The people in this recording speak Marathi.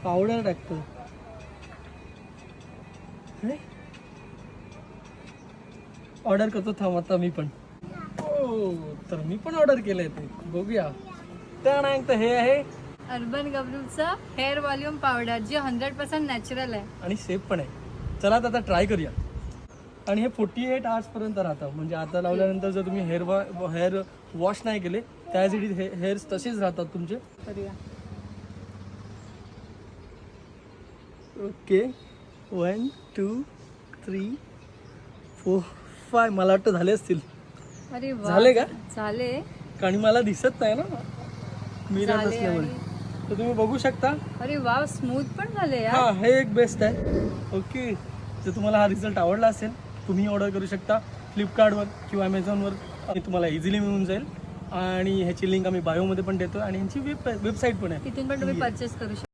पावडर टाकतो. ऑर्डर करतो थांब आता मी पण. हो तर मी पण ऑर्डर केलंय ते बघूया. तर हे आहे अर्बन गब्रूचा हेअर वॉल्यूम पावडर जे 100% नॅचरल आहे आणि सेफ पण आहे. चला आता ट्राय करूया. आणि हे 48 आवर्स पर्यंत राहतं. म्हणजे आता लावल्यानंतर जर तुम्ही हेअर वॉश नाही केले त्यासाठी हेअर्स तसेच राहतात तुमचे. करूया. ओके 1 2 3 4 5 मला वाटतं झाले असतील. अरे वा. झाले का? झाले. कारण मला दिसत नाही ना मिरर झाले नसल्यामुळे. आणि- तर तुम्ही बघू शकता. अरे वा स्मूथ पण झाले यार. हा हे एक बेस्ट आहे. ओके जर तुम्हाला हा रिझल्ट आवडला असेल तुम्ही ऑर्डर करू शकता फ्लिपकार्टवर किंवा अमेझॉनवर. आणि तुम्हाला इझिली मिळून जाईल. आणि ह्याची लिंक आम्ही बायोमध्ये पण देतो आणि ह्यांची वेबसाईट पण आहे. तिथून पण तुम्ही परचेस करू शकता.